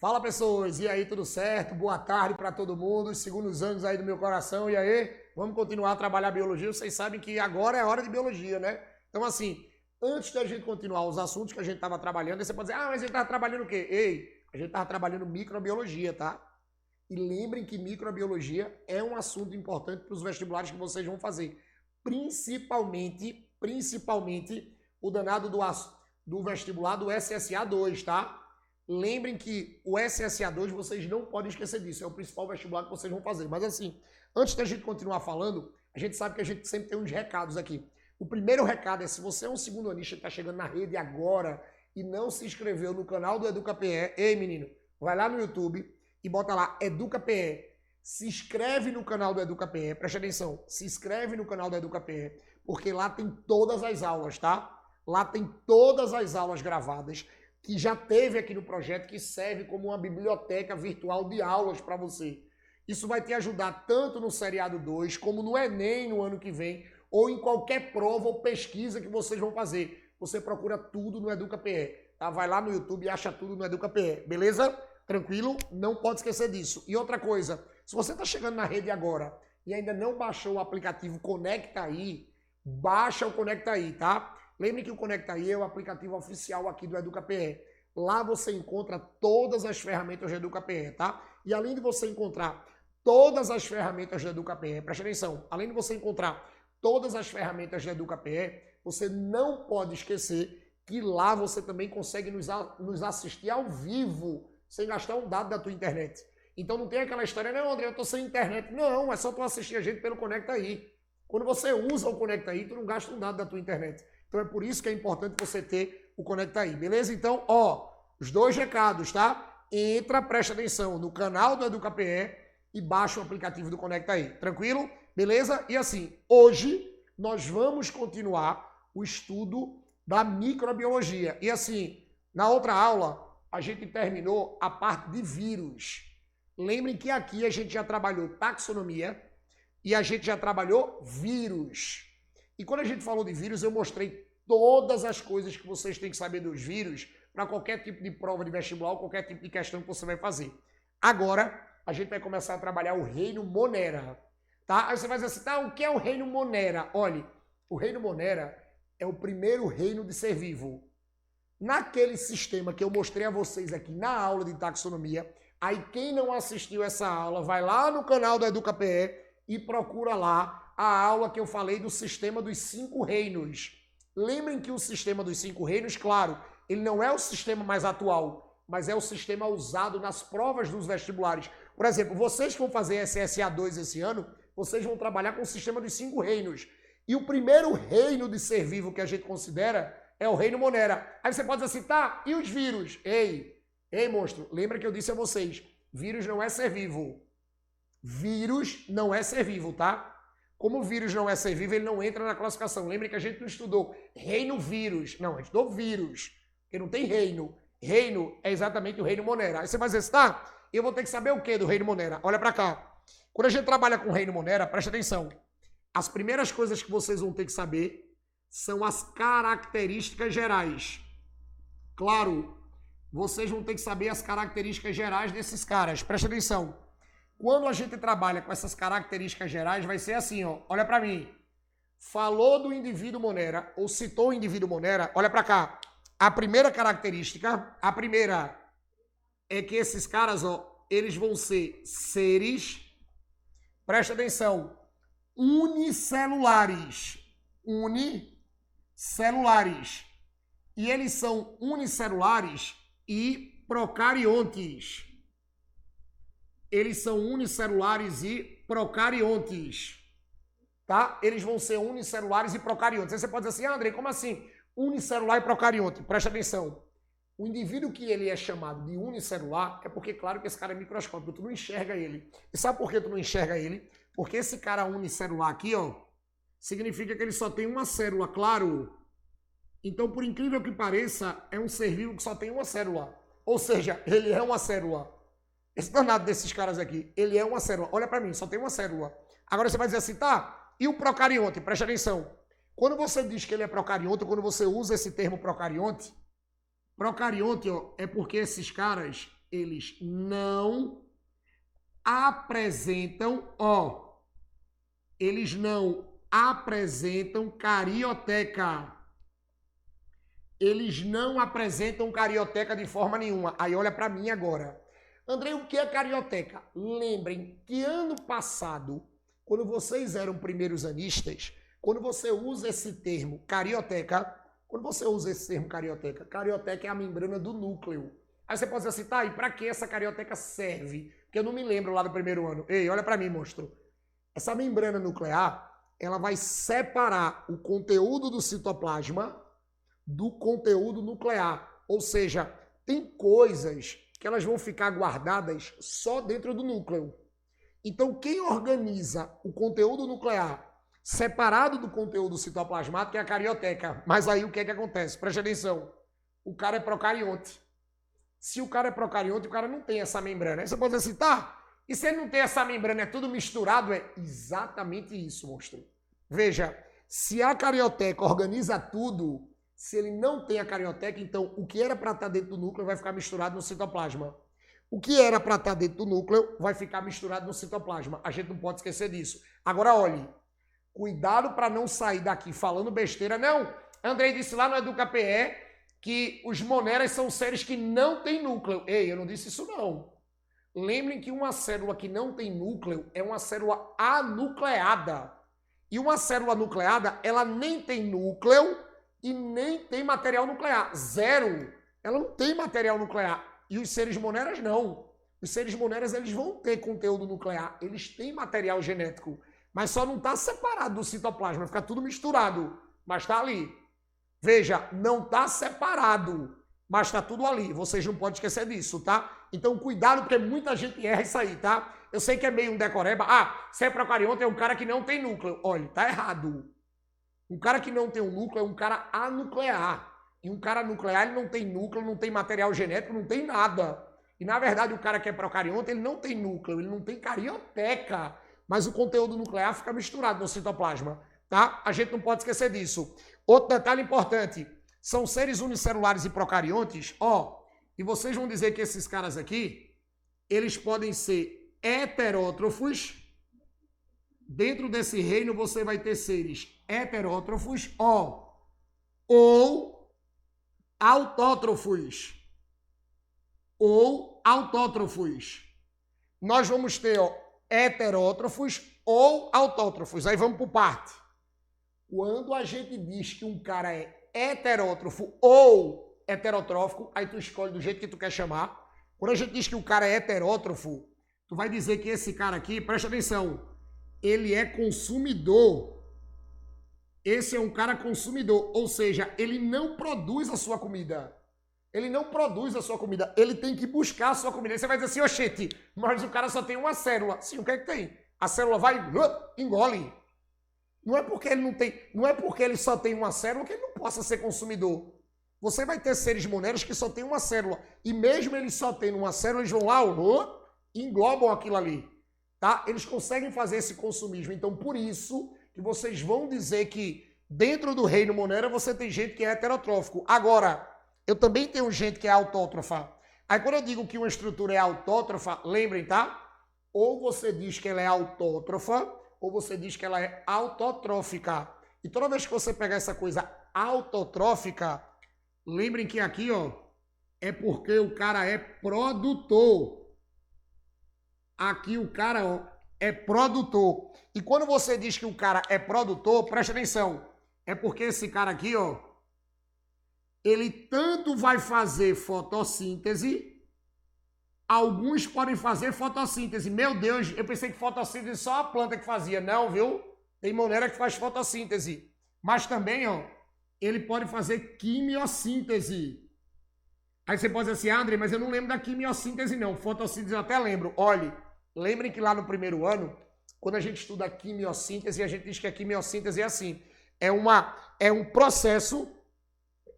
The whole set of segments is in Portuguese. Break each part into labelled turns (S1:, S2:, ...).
S1: Fala pessoas, e aí, tudo certo? Boa tarde para todo mundo, os segundos anos aí do meu coração, e aí, vamos continuar a trabalhar biologia. Vocês sabem que agora é hora de biologia, né? Então assim, antes da gente continuar os assuntos que a gente estava trabalhando, aí você pode dizer, mas a gente estava trabalhando o quê? Ei, a gente estava trabalhando microbiologia, tá? E lembrem que microbiologia é um assunto importante para os vestibulares que vocês vão fazer. Principalmente o danado do vestibular do SSA 2, tá? Lembrem que o SSA 2 vocês não podem esquecer disso, é o principal vestibular que vocês vão fazer. Mas assim, antes da gente continuar falando, a gente sabe que a gente sempre tem uns recados aqui. O primeiro recado é, se você é um segundo anista que está chegando na rede agora e não se inscreveu no canal do EducaPE, ei menino, vai lá no YouTube e bota lá EducaPE. Se inscreve no canal do EducaPE, preste atenção, se inscreve no canal do EducaPE, porque lá tem todas as aulas, tá? Lá tem todas as aulas gravadas, que já teve aqui no projeto, que serve como uma biblioteca virtual de aulas para você. Isso vai te ajudar tanto no Seriado 2, como no Enem no ano que vem, ou em qualquer prova ou pesquisa que vocês vão fazer. Você procura tudo no EducaPE, tá? Vai lá no YouTube e acha tudo no EducaPE, beleza? Tranquilo? Não pode esquecer disso. E outra coisa, se você está chegando na rede agora e ainda não baixou o aplicativo Conecta Aí, baixa o Conecta Aí, tá? Lembre que o Conecta Aí é o aplicativo oficial aqui do EducaPE. Lá você encontra todas as ferramentas do EducaPE, tá? E além de você encontrar todas as ferramentas do EducaPE, preste atenção, além de você encontrar todas as ferramentas do EducaPE, você não pode esquecer que lá você também consegue nos assistir ao vivo, sem gastar um dado da tua internet. Então não tem aquela história, não, André, eu tô sem internet. Não, é só tu assistir a gente pelo Conecta Aí. Quando você usa o Conecta Aí, tu não gasta um dado da tua internet. Então é por isso que é importante você ter o Conecta Aí, beleza? Então, ó, os dois recados, tá? Entra, presta atenção no canal do EducaPE e baixa o aplicativo do Conecta Aí, tranquilo? Beleza? E assim, hoje nós vamos continuar o estudo da microbiologia. E assim, na outra aula, a gente terminou a parte de vírus. Lembrem que aqui a gente já trabalhou taxonomia e a gente já trabalhou vírus. E quando a gente falou de vírus, eu mostrei todas as coisas que vocês têm que saber dos vírus para qualquer tipo de prova de vestibular ou qualquer tipo de questão que você vai fazer. Agora, a gente vai começar a trabalhar o reino Monera. Tá? Aí você vai dizer assim, tá, o que é o reino Monera? Olha, o reino Monera é o primeiro reino de ser vivo. Naquele sistema que eu mostrei a vocês aqui na aula de taxonomia, aí quem não assistiu essa aula, vai lá no canal do EducaPE e procura lá a aula que eu falei do sistema dos 5 reinos. Lembrem que o sistema dos 5 reinos, claro, ele não é o sistema mais atual, mas é o sistema usado nas provas dos vestibulares. Por exemplo, vocês que vão fazer SSA 2 esse ano, vocês vão trabalhar com o sistema dos 5 reinos. E o primeiro reino de ser vivo que a gente considera é o reino Monera. Aí você pode dizer assim, tá, e os vírus? Ei, monstro, lembra que eu disse a vocês, vírus não é ser vivo. Vírus não é ser vivo, tá? Como o vírus não é ser vivo, ele não entra na classificação. Lembra que a gente não estudou reino vírus. Não, a gente estudou vírus, porque não tem reino. Reino é exatamente o reino Monera. Aí você vai dizer assim, tá, eu vou ter que saber o que do reino Monera? Olha pra cá. Quando a gente trabalha com o reino Monera, presta atenção. As primeiras coisas que vocês vão ter que saber são as características gerais. Claro, vocês vão ter que saber as características gerais desses caras. Presta atenção. Quando a gente trabalha com essas características gerais, vai ser assim, ó. Olha para mim. Falou do indivíduo Monera, ou citou o indivíduo Monera, olha para cá. A primeira característica, a primeira é que esses caras, ó, eles vão ser seres, presta atenção, unicelulares. Unicelulares. E eles são unicelulares e procariontes. Eles são unicelulares e procariontes, tá? Eles vão ser unicelulares e procariontes. Aí você pode dizer assim, André, como assim? Unicelular e procarionte. Presta atenção. O indivíduo que ele é chamado de unicelular é porque, claro, que esse cara é microscópico, tu não enxerga ele. E sabe por que tu não enxerga ele? Porque esse cara unicelular aqui, ó, significa que ele só tem uma célula, claro. Então, por incrível que pareça, é um ser vivo que só tem uma célula. Ou seja, ele é uma célula. Esse danado desses caras aqui, ele é uma célula. Olha pra mim, só tem uma célula. Agora você vai dizer assim, tá, e o procarionte? Presta atenção. Quando você diz que ele é procarionte, quando você usa esse termo procarionte, ó, é porque esses caras, eles não apresentam, eles não apresentam carioteca. Eles não apresentam carioteca de forma nenhuma. Aí olha para mim agora. Andrei, o que é carioteca? Lembrem que ano passado, quando vocês eram primeiros anistas, quando você usa esse termo carioteca, carioteca é a membrana do núcleo. Aí você pode dizer assim, tá, e para que essa carioteca serve? Porque eu não me lembro lá do primeiro ano. Ei, olha para mim, monstro. Essa membrana nuclear, ela vai separar o conteúdo do citoplasma do conteúdo nuclear. Ou seja, tem coisas que elas vão ficar guardadas só dentro do núcleo. Então, quem organiza o conteúdo nuclear separado do conteúdo citoplasmático é a carioteca. Mas aí o que é que acontece? Preste atenção. O cara é procarionte. Se o cara é procarionte, o cara não tem essa membrana. Aí você pode dizer assim, tá, e se ele não tem essa membrana, é tudo misturado? É exatamente isso, monstro. Veja, se a carioteca organiza tudo, se ele não tem a carioteca, então o que era para estar dentro do núcleo vai ficar misturado no citoplasma. O que era para estar dentro do núcleo vai ficar misturado no citoplasma. A gente não pode esquecer disso. Agora, olhe, cuidado para não sair daqui falando besteira. Não, Andrei disse lá no EducaPE que os moneras são seres que não têm núcleo. Ei, eu não disse isso não. Lembrem que uma célula que não tem núcleo é uma célula anucleada. E uma célula nucleada, ela nem tem núcleo e nem tem material nuclear. Zero. Ela não tem material nuclear. E os seres moneras não. Os seres moneras, eles vão ter conteúdo nuclear. Eles têm material genético. Mas só não está separado do citoplasma. Fica tudo misturado. Mas está ali. Veja, não está separado. Mas está tudo ali. Vocês não podem esquecer disso, tá? Então, cuidado, porque muita gente erra isso aí, tá? Eu sei que é meio um decoreba. Ah, se é procarionte, é um cara que não tem núcleo. Olha, tá errado. Um cara que não tem um núcleo é um cara anuclear. E um cara nuclear, ele não tem núcleo, não tem material genético, não tem nada. E, na verdade, o cara que é procarionte, ele não tem núcleo, ele não tem carioteca. Mas o conteúdo nuclear fica misturado no citoplasma, tá? A gente não pode esquecer disso. Outro detalhe importante, são seres unicelulares e procariontes, e vocês vão dizer que esses caras aqui, eles podem ser heterótrofos. Dentro desse reino você vai ter seres heterótrofos, ou autótrofos. Nós vamos ter, heterótrofos ou autótrofos. Aí vamos por parte. Quando a gente diz que um cara é heterótrofo ou heterotrófico, aí tu escolhe do jeito que tu quer chamar. Quando a gente diz que o cara é heterótrofo, tu vai dizer que esse cara aqui, presta atenção, ele é consumidor. Esse é um cara consumidor, ou seja, ele não produz a sua comida. Ele tem que buscar a sua comida. Aí você vai dizer assim, oxente, mas o cara só tem uma célula. Sim, o que é que tem? A célula vai, engole. Não é porque ele só tem uma célula que ele não possa ser consumidor. Você vai ter seres moneros que só tem uma célula. E mesmo eles só tendo uma célula, eles vão lá, englobam aquilo ali. Tá? Eles conseguem fazer esse consumismo. Então, por isso que vocês vão dizer que dentro do reino monera você tem gente que é heterotrófico. Agora, eu também tenho gente que é autótrofa. Aí quando eu digo que uma estrutura é autótrofa, lembrem, tá? Ou você diz que ela é autótrofa, ou você diz que ela é autotrófica. E toda vez que você pegar essa coisa autotrófica, lembrem que aqui, é porque o cara é produtor. Aqui o cara, é produtor. E quando você diz que o cara é produtor, preste atenção, é porque esse cara aqui, ele tanto vai fazer fotossíntese, alguns podem fazer fotossíntese. Meu Deus, eu pensei que fotossíntese só a planta que fazia. Não, viu? Tem monera que faz fotossíntese. Mas também, ele pode fazer quimiossíntese. Aí você pode dizer assim, André, mas eu não lembro da quimiossíntese não. Fotossíntese eu até lembro. Olhe, lembrem que lá no primeiro ano, quando a gente estuda a quimiossíntese, a gente diz que a quimiossíntese é assim. É um processo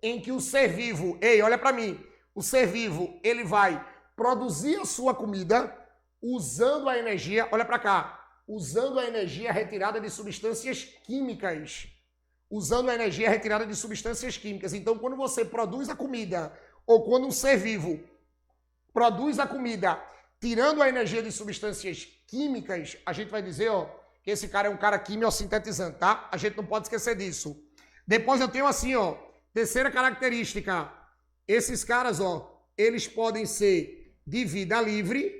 S1: em que o ser vivo, olha para mim, o ser vivo, ele vai produzir a sua comida usando a energia, olha para cá, usando a energia retirada de substâncias químicas. Então, quando você produz a comida, ou quando um ser vivo produz a comida, tirando a energia de substâncias químicas, a gente vai dizer, ó, que esse cara é um cara quimiosintetizante, tá? A gente não pode esquecer disso. Depois eu tenho assim, ó, terceira característica. Esses caras, ó, eles podem ser de vida livre,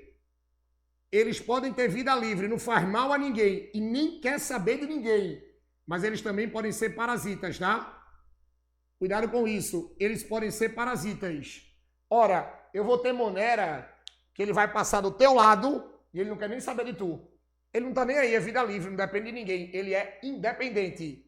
S1: eles podem ter vida livre, não faz mal a ninguém e nem quer saber de ninguém. Mas eles também podem ser parasitas, tá? Cuidado com isso. Eles podem ser parasitas. Ora, eu vou ter Monera que ele vai passar do teu lado e ele não quer nem saber de tu. Ele não tá nem aí, é vida livre, não depende de ninguém. Ele é independente.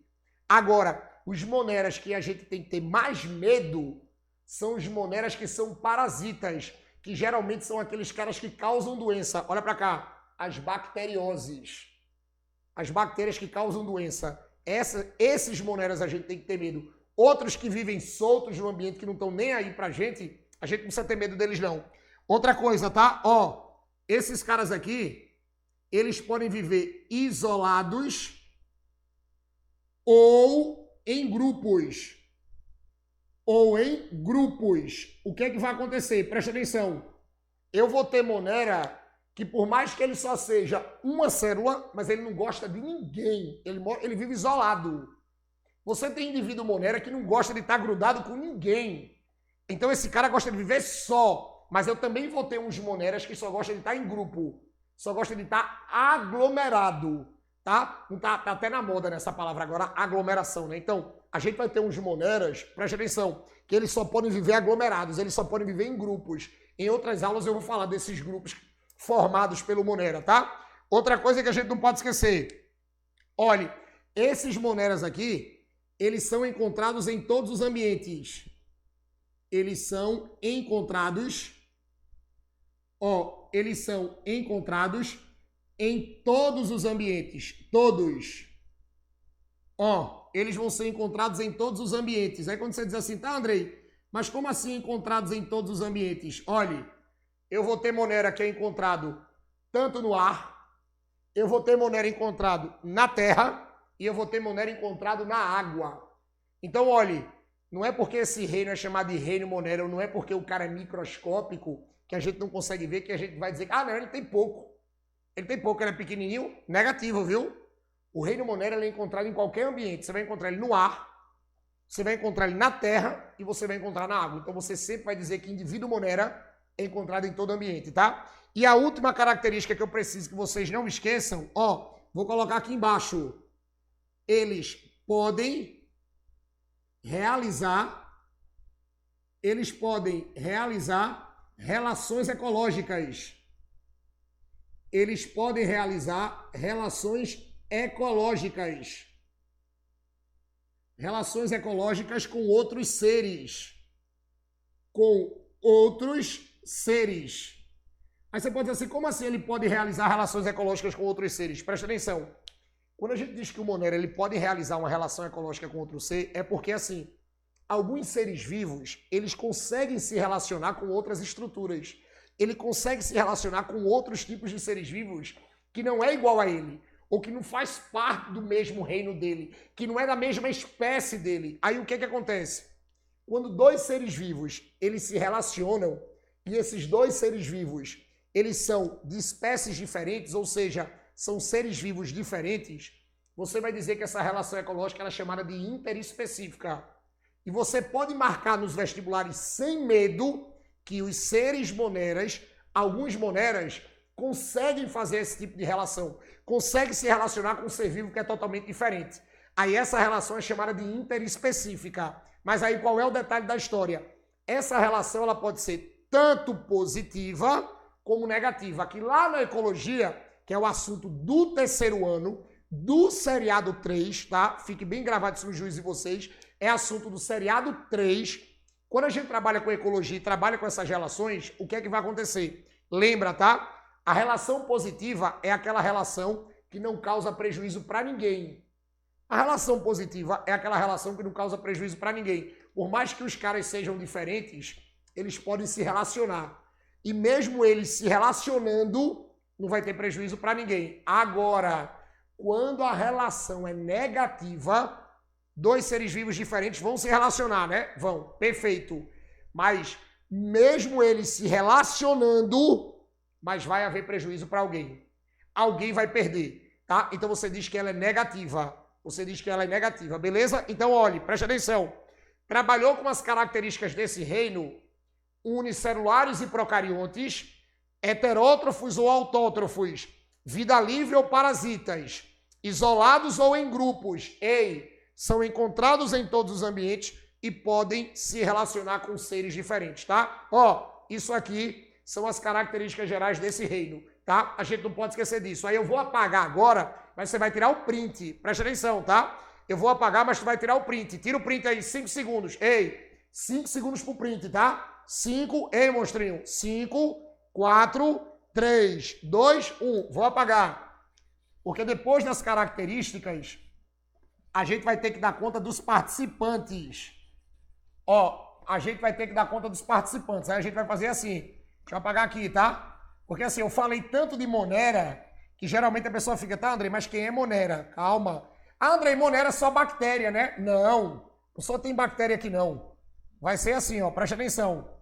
S1: Agora, os Moneras que a gente tem que ter mais medo são os Moneras que são parasitas, que geralmente são aqueles caras que causam doença. Olha para cá, as bacterioses. As bactérias que causam doença. Esses Moneras a gente tem que ter medo. Outros que vivem soltos no ambiente, que não estão nem aí pra gente, a gente não precisa ter medo deles não. Outra coisa, tá? Ó, esses caras aqui, eles podem viver isolados ou em grupos. Ou em grupos. O que é que vai acontecer? Presta atenção. Eu vou ter Monera que por mais que ele só seja uma célula, mas ele não gosta de ninguém. Ele vive isolado. Você tem indivíduo Monera que não gosta de estar grudado com ninguém. Então esse cara gosta de viver só. Mas eu também vou ter uns Moneras que só gostam de estar em grupo. Só gostam de estar aglomerado. Tá? Não tá até na moda nessa palavra agora, aglomeração, né? Então, a gente vai ter uns Moneras, preste atenção, que eles só podem viver aglomerados, eles só podem viver em grupos. Em outras aulas eu vou falar desses grupos formados pelo Monera, tá? Outra coisa que a gente não pode esquecer. Olhe, esses Moneras aqui, eles são encontrados em todos os ambientes. Eles são encontrados, ó, eles são encontrados em todos os ambientes, todos. Ó, eles vão ser encontrados em todos os ambientes. Aí quando você diz assim, tá, Andrei, mas como assim encontrados em todos os ambientes? Olhe, eu vou ter Monera que é encontrado tanto no ar, eu vou ter Monera encontrado na terra e eu vou ter Monera encontrado na água. Então, olhe, não é porque esse reino é chamado de reino Monera, ou não é porque o cara é microscópico que a gente não consegue ver, que a gente vai dizer, ah, não, ele tem pouco. Ele tem pouco, ele é pequenininho, negativo, viu? O reino Monera ele é encontrado em qualquer ambiente. Você vai encontrar ele no ar, você vai encontrar ele na terra e você vai encontrar na água. Então você sempre vai dizer que indivíduo Monera é encontrado em todo ambiente, tá? E a última característica que eu preciso que vocês não esqueçam, ó, vou colocar aqui embaixo. Eles podem realizar relações ecológicas. Eles podem realizar relações ecológicas. Relações ecológicas com outros seres. Com outros seres. Aí você pode dizer assim, como assim ele pode realizar relações ecológicas com outros seres? Presta atenção. Quando a gente diz que o Monera ele pode realizar uma relação ecológica com outro ser, é porque assim, alguns seres vivos, eles conseguem se relacionar com outras estruturas. Ele consegue se relacionar com outros tipos de seres vivos que não é igual a ele, ou que não faz parte do mesmo reino dele, que não é da mesma espécie dele. Aí o que que acontece? Quando dois seres vivos, eles se relacionam, e esses dois seres vivos, eles são de espécies diferentes, ou seja, são seres vivos diferentes, você vai dizer que essa relação ecológica ela é chamada de interespecífica. E você pode marcar nos vestibulares sem medo que os seres Moneras, alguns Moneras, conseguem fazer esse tipo de relação. Conseguem se relacionar com um ser vivo que é totalmente diferente. Aí essa relação é chamada de interespecífica. Mas aí qual é o detalhe da história? Essa relação ela pode ser tanto positiva como negativa. Aqui lá na ecologia, que é o assunto do terceiro ano, do seriado 3, tá? Fique bem gravado isso no juízo de vocês. É assunto do seriado 3. Quando a gente trabalha com ecologia e trabalha com essas relações, o que é que vai acontecer? Lembra, tá? A relação positiva é aquela relação que não causa prejuízo para ninguém. A relação positiva é aquela relação que não causa prejuízo para ninguém. Por mais que os caras sejam diferentes, eles podem se relacionar. E mesmo eles se relacionando, não vai ter prejuízo para ninguém. Agora, quando a relação é negativa, dois seres vivos diferentes vão se relacionar, né? Vão, perfeito. Mas mesmo ele se relacionando, mas vai haver prejuízo para alguém. Alguém vai perder, tá? Então você diz que ela é negativa. Você diz que ela é negativa, beleza? Então, olhe, preste atenção. Trabalhou com as características desse reino, unicelulares e procariontes, heterótrofos ou autótrofos, vida livre ou parasitas, isolados ou em grupos, são encontrados em todos os ambientes e podem se relacionar com seres diferentes, tá? Ó, isso aqui são as características gerais desse reino, tá? A gente não pode esquecer disso. Aí eu vou apagar agora, mas você vai tirar o print. Presta atenção, tá? Eu vou apagar, mas tu vai tirar o print. Tira o print aí, 5 segundos. 5 segundos pro print, tá? 5, monstrinho. 5, 4, 3, 2, 1. Vou apagar. Porque depois das características, a gente vai ter que dar conta dos participantes. Ó, a gente vai ter que dar conta dos participantes. Aí a gente vai fazer assim. Deixa eu apagar aqui, tá? Porque assim, eu falei tanto de Monera, que geralmente a pessoa fica, tá, Andrei, mas quem é Monera? Calma. Ah, Andrei, Monera é só bactéria, né? Não só tem bactéria aqui não. Vai ser assim, ó, preste atenção.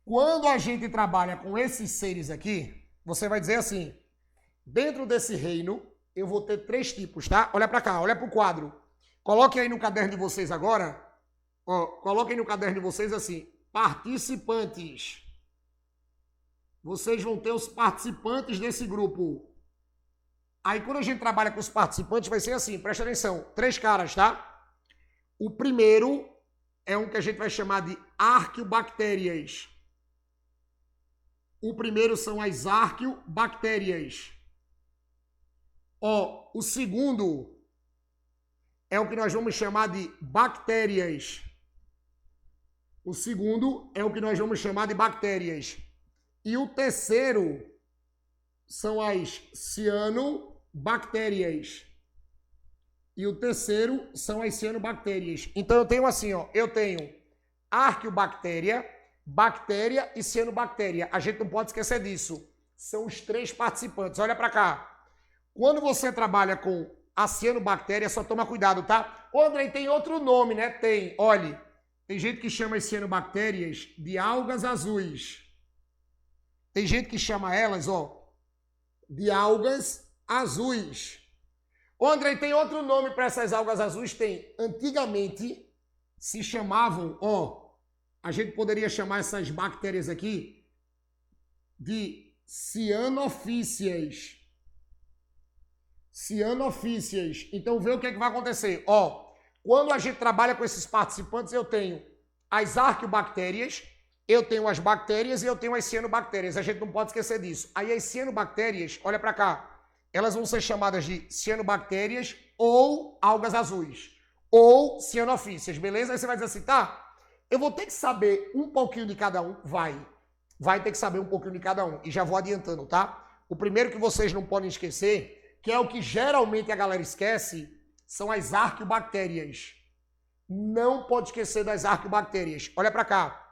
S1: Quando a gente trabalha com esses seres aqui, você vai dizer assim, dentro desse reino, eu vou ter 3 tipos, tá? Olha pra cá, olha pro quadro. Coloque aí no caderno de vocês agora, ó, coloquem no caderno de vocês assim, participantes. Vocês vão ter os participantes desse grupo. Aí quando a gente trabalha com os participantes, vai ser assim, presta atenção, 3 caras, tá? O primeiro é um que a gente vai chamar de arqueobactérias. O primeiro são as arqueobactérias. Ó, o segundo é o que nós vamos chamar de bactérias. O segundo é o que nós vamos chamar de bactérias. E o terceiro são as cianobactérias. E o terceiro são as cianobactérias. Então eu tenho assim, ó, eu tenho arqueobactéria, bactéria e cianobactéria. A gente não pode esquecer disso. São os 3 participantes. Olha para cá. Quando você trabalha com a cianobactéria, só toma cuidado, tá? Ô, Andrei, tem outro nome, né? Tem. Olha, tem gente que chama as cianobactérias de algas azuis. Tem gente que chama elas, ó, de algas azuis. Ô, Andrei, tem outro nome para essas algas azuis? Tem. Antigamente se chamavam, ó, a gente poderia chamar essas bactérias aqui de cianofícias. Cianofícias. Então, vê o que é que vai acontecer. Ó, quando a gente trabalha com esses participantes, eu tenho as arqueobactérias, eu tenho as bactérias e eu tenho as cianobactérias. A gente não pode esquecer disso. Aí as cianobactérias, olha para cá, elas vão ser chamadas de cianobactérias ou algas azuis. Ou cianofícias, beleza? Aí você vai dizer assim, tá, eu vou ter que saber um pouquinho de cada um? Vai ter que saber um pouquinho de cada um. E já vou adiantando, tá? O primeiro que vocês não podem esquecer, que é o que geralmente a galera esquece, são as arqueobactérias. Não pode esquecer das arqueobactérias. Olha para cá.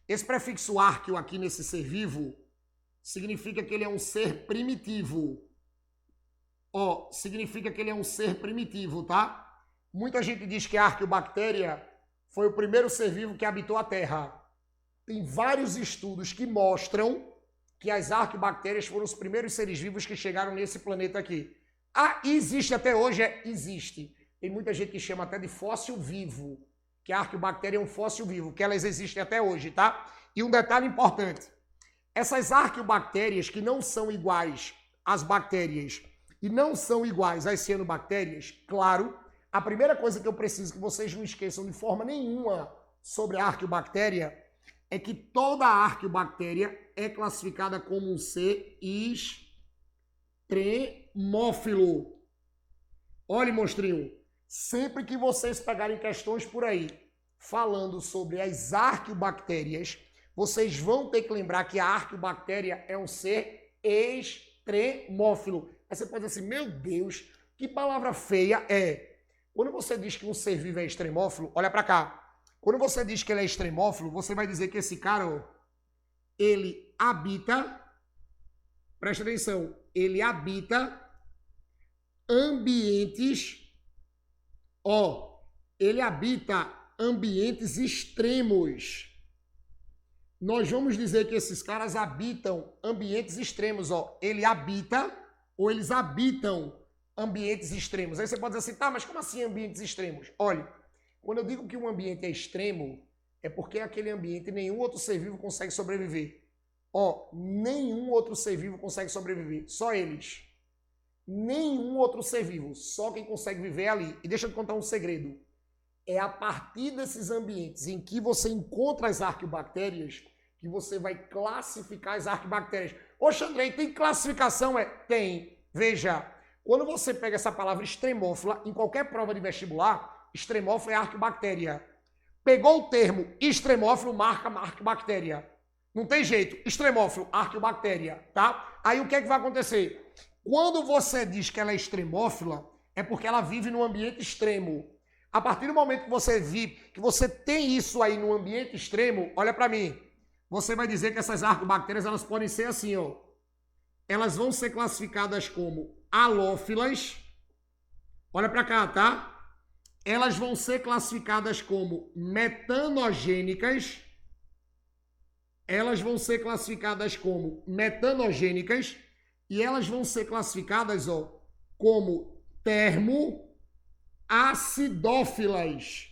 S1: Esse prefixo arqueo aqui nesse ser vivo significa que ele é um ser primitivo. Ó, significa que ele é um ser primitivo, tá? Muita gente diz que a arqueobactéria foi o primeiro ser vivo que habitou a Terra. Tem vários estudos que mostram que as arqueobactérias foram os primeiros seres vivos que chegaram nesse planeta aqui. Ah, existe até hoje? Existe. Tem muita gente que chama até de fóssil vivo, que a arqueobactéria é um fóssil vivo, que elas existem até hoje, tá? E um detalhe importante, essas arqueobactérias que não são iguais às bactérias e não são iguais às cianobactérias, claro, a primeira coisa que eu preciso que vocês não esqueçam de forma nenhuma sobre a arqueobactéria é que toda a arqueobactéria é classificada como um ser extremófilo. Olha, monstrinho, sempre que vocês pegarem questões por aí falando sobre as arqueobactérias, vocês vão ter que lembrar que a arqueobactéria é um ser extremófilo. Aí você pode dizer assim, meu Deus, que palavra feia é. Quando você diz que um ser vivo é extremófilo, olha para cá. Quando você diz que ele é extremófilo, você vai dizer que esse cara, ó, ele habita, presta atenção, ele habita ambientes, ó, ele habita ambientes extremos. nós vamos dizer que esses caras habitam ambientes extremos, ó. Ele habita ou eles habitam ambientes extremos. Aí você pode dizer assim, tá, mas como assim ambientes extremos? Olha, quando eu digo que um ambiente é extremo, é porque aquele ambiente nenhum outro ser vivo consegue sobreviver. Ó, nenhum outro ser vivo consegue sobreviver, só eles. Nenhum outro ser vivo, só quem consegue viver é ali. E deixa eu te contar um segredo. É a partir desses ambientes em que você encontra as arqueobactérias que você vai classificar as arqueobactérias. Oxe, Andrei, tem classificação? Tem. Veja, quando você pega essa palavra extremófila, em qualquer prova de vestibular, extremófila é arqueobactéria. Pegou o termo extremófilo, marca arqueobactéria. Não tem jeito. Extremófilo, arqueobactéria, tá? Aí o que é que vai acontecer? Quando você diz que ela é extremófila, é porque ela vive num ambiente extremo. A partir do momento que você vive, que você tem isso aí no ambiente extremo, olha para mim, você vai dizer que essas arqueobactérias, elas podem ser assim, ó. Elas vão ser classificadas como halófilas. Olha para cá, tá? Elas vão ser classificadas como metanogênicas. Elas vão ser classificadas como metanogênicas. E elas vão ser classificadas, ó, como termoacidófilas.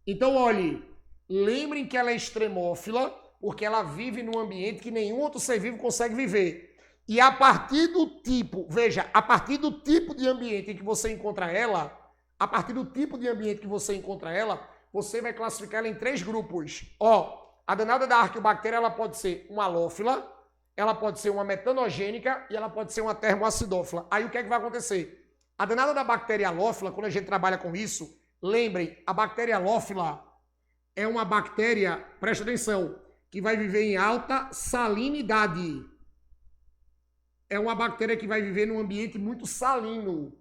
S1: Então, olhe, lembrem que ela é extremófila, porque ela vive num ambiente que nenhum outro ser vivo consegue viver. E a partir do tipo, veja, a partir do tipo de ambiente em que você encontra ela, a partir do tipo de ambiente que você encontra ela, você vai classificar ela em 3 grupos. Ó, a danada da arqueobactéria, ela pode ser uma halófila, ela pode ser uma metanogênica e ela pode ser uma termoacidófila. Aí o que é que vai acontecer? A danada da bactéria halófila, quando a gente trabalha com isso, lembrem, a bactéria halófila é uma bactéria, presta atenção, que vai viver em alta salinidade. É uma bactéria que vai viver num ambiente muito salino.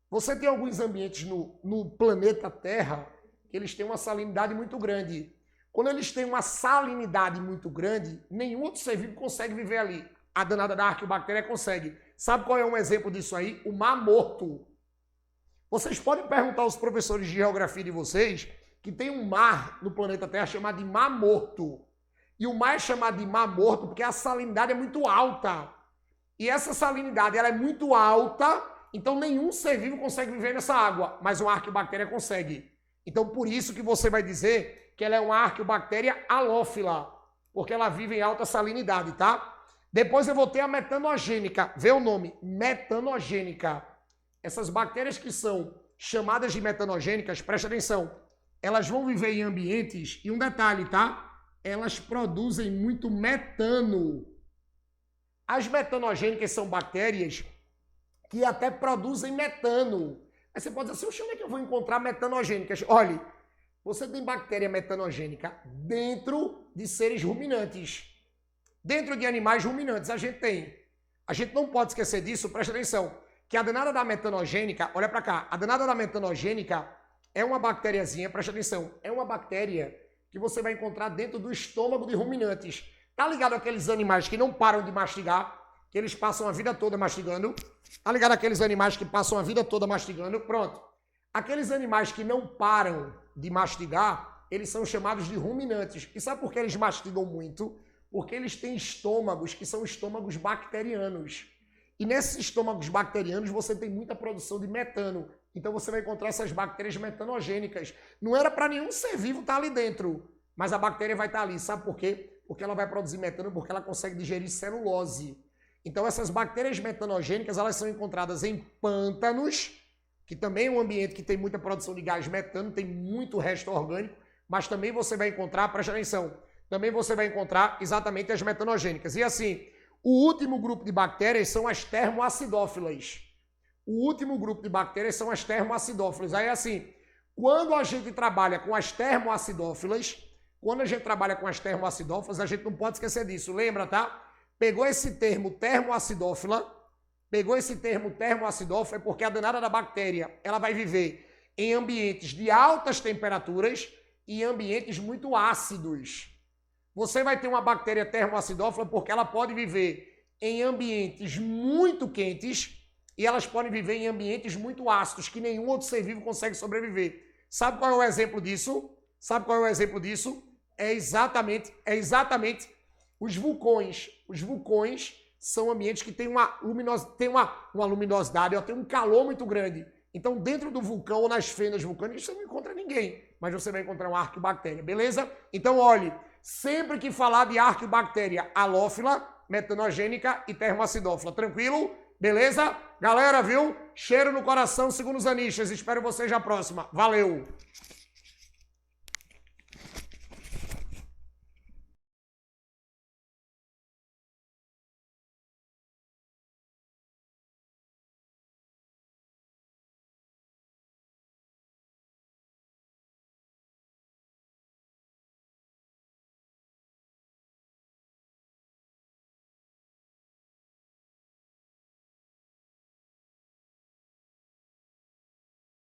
S1: Você tem alguns ambientes no planeta Terra que eles têm uma salinidade muito grande. Quando eles têm uma salinidade muito grande, nenhum outro ser vivo consegue viver ali. A danada da arqueobactéria consegue. Sabe qual é um exemplo disso aí? O Mar Morto. Vocês podem perguntar aos professores de geografia de vocês que tem um mar no planeta Terra chamado de Mar Morto. E o mar é chamado de Mar Morto porque a salinidade é muito alta. E essa salinidade ela é muito alta, então nenhum ser vivo consegue viver nessa água, mas uma arqueobactéria consegue. Então por isso que você vai dizer que ela é uma arqueobactéria halófila, porque ela vive em alta salinidade, tá? Depois eu vou ter a metanogênica, vê o nome, metanogênica. Essas bactérias que são chamadas de metanogênicas, presta atenção, elas vão viver em ambientes, e um detalhe, tá? Elas produzem muito metano. As metanogênicas são bactérias que até produzem metano. Aí você pode dizer assim, onde é que eu vou encontrar metanogênicas? Olha, você tem bactéria metanogênica dentro de seres ruminantes. Dentro de animais ruminantes a gente tem. A gente não pode esquecer disso, presta atenção, que a danada da metanogênica, olha para cá, a danada da metanogênica é uma bactériazinha, presta atenção, é uma bactéria que você vai encontrar dentro do estômago de ruminantes. Tá ligado aqueles animais que não param de mastigar, que eles passam a vida toda mastigando? Tá ligado aqueles animais que passam a vida toda mastigando? Pronto. Aqueles animais que não param de mastigar, eles são chamados de ruminantes. E sabe por que eles mastigam muito? Porque eles têm estômagos que são estômagos bacterianos. E nesses estômagos bacterianos você tem muita produção de metano. Então você vai encontrar essas bactérias metanogênicas. Não era para nenhum ser vivo estar ali dentro, mas a bactéria vai estar ali. Sabe por quê? Porque ela vai produzir metano, porque ela consegue digerir celulose. Então essas bactérias metanogênicas, elas são encontradas em pântanos, que também é um ambiente que tem muita produção de gás metano, tem muito resto orgânico, mas também você vai encontrar, presta atenção, também você vai encontrar exatamente as metanogênicas. E assim, o último grupo de bactérias são as termoacidófilas. O último grupo de bactérias são as termoacidófilas. Aí assim, quando a gente trabalha com as termoacidófilas, a gente não pode esquecer disso, lembra, tá? Pegou esse termo termoacidófila, é porque a danada da bactéria, ela vai viver em ambientes de altas temperaturas e ambientes muito ácidos. Você vai ter uma bactéria termoacidófila porque ela pode viver em ambientes muito quentes e elas podem viver em ambientes muito ácidos, que nenhum outro ser vivo consegue sobreviver. Sabe qual é o exemplo disso? É exatamente os vulcões. Os vulcões são ambientes que têm uma luminosidade, tem um calor muito grande. Então, dentro do vulcão ou nas fendas vulcânicas, você não encontra ninguém, mas você vai encontrar uma arqueobactéria, beleza? Então, olhe, sempre que falar de arqueobactéria halófila, metanogênica e termoacidófila, tranquilo? Beleza? Galera, viu? Cheiro no coração, segundo os anistas. Espero vocês na próxima. Valeu!